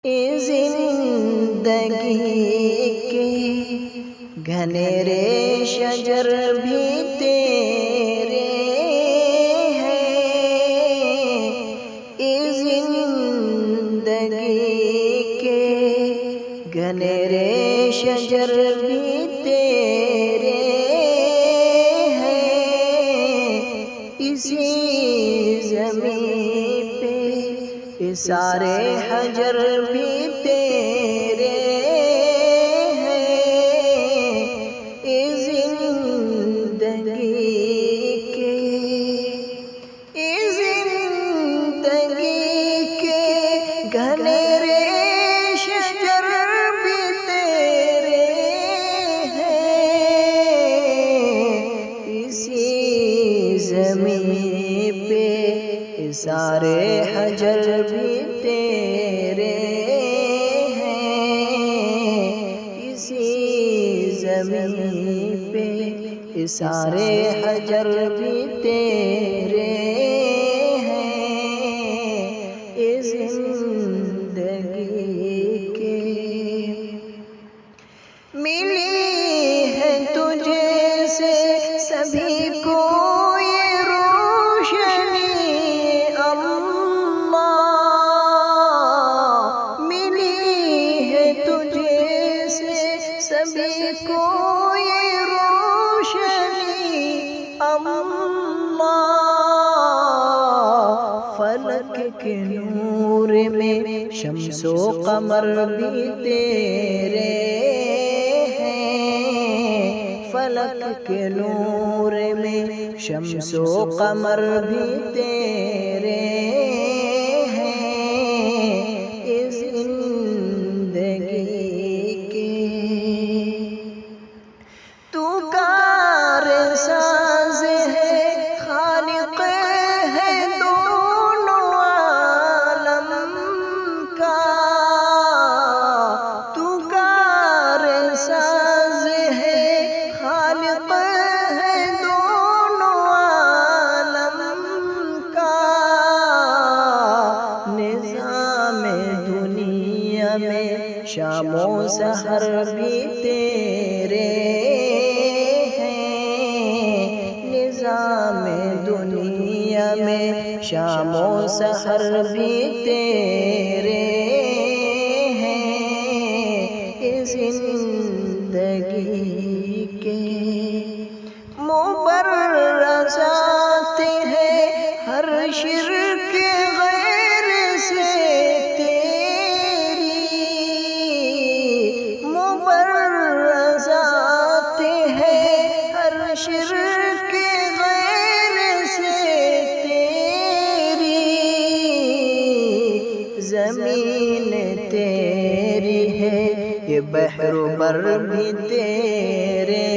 زندگی کے گھنیرے شجر بھی تیرے ہیں، زندگی کے گھنیرے شجر بھی تیرے ہیں، اسی زمین پہ سارے حجر بھی تیرے ہیں، زندگی کے گھنیرے شجر بھی تیرے ہیں، اسی زمین پہ سارے حجر بھی تیرے ہیں، اسی زمین پہ سارے حجر بھی تیرے ہیں، زندگی کے ملی ہے تجھے سے سبھی کو سبھی کو یہ روشنی اللہ، فلک کے نور میں شمس و قمر بھی تیرے ہیں، فلک کے نور میں شمس و قمر بھی تیرے ہیں، زندگی تو کار ساز ہے، خالق ہے دونوں عالم کا، تو کار ساز ہے، خالق ہے دونوں عالم کا، نظام دنیا میں شام و سحر بھی تیرے ہیں، نظام دنیا میں شام و سحر بھی تیرے ہیں، زندگی کے مبرزات ہیں ہر شرک غیر سے تیری، مبرزات ہیں ہر شرک غیر سے تیری، زمین تیری ہے یہ بحر و بر بھی تیرے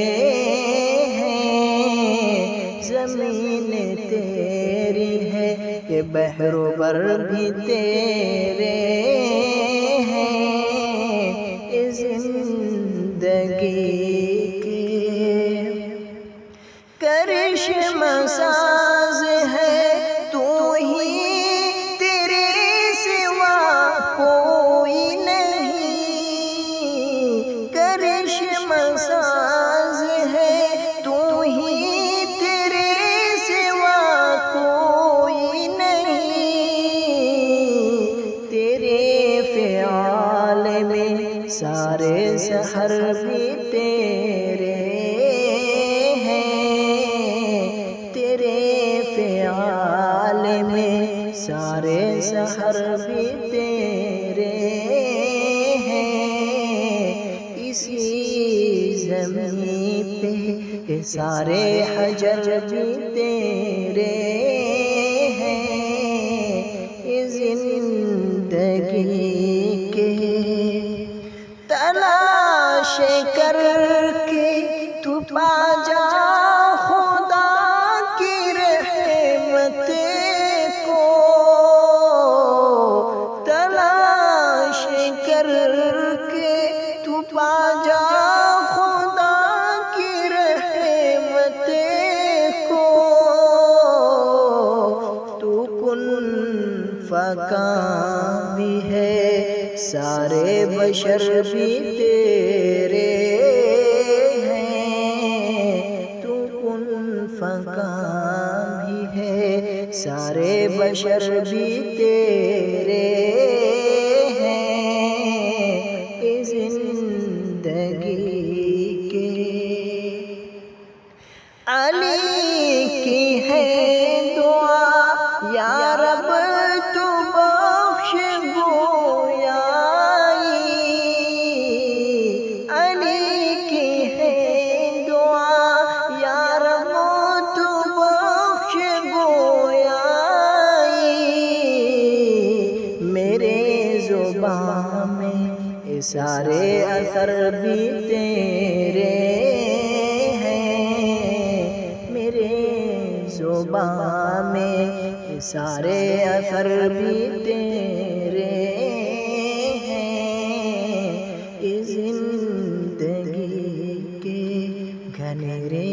ہیں، زمین تیری ہے یہ بحر و بر بھی تیرے ہیں، زندگی کے کرشمہ ساز ہے تو ہی، تیرے سوا کوئی نہیں، کرشمہ ساز ہے تو ہی، تیرے سوا کوئی نہیں، تیرے فعال میں سارے سحر بھی تیرے ہیں، تیرے فعال میں سارے سحر بھی تیرے ہیں، اسی زمین پہ سارے حجر بھی تیرے ہیں، زندگی کے تلاش کر کے تو پا جا خدا کی رحمت کو، تلاش کر کے تو پا جا خدا کی رحمت کو، تو کن فکاں بھی ہے سارے بشر بھی تیرے ہیں، تو کن فکان بھی ہے، سارے بشر بھی تیرے ہیں، اس زندگی کے علی کی ہے دعا یا رب تو بخش گویائی، علی کی ہے دعا یا رب تو بخش گویائی، میرے زبان میں سارے اثر بھی تیرے ہیں، میرے زبان میں سارے اثر بھی تیرے ہیں، اس زندگی کے گھنیرے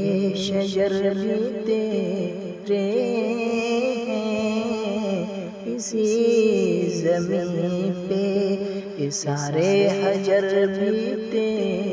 شجر بھی تیرے ہیں، اسی زمین پہ سارے حجر بھی تیرے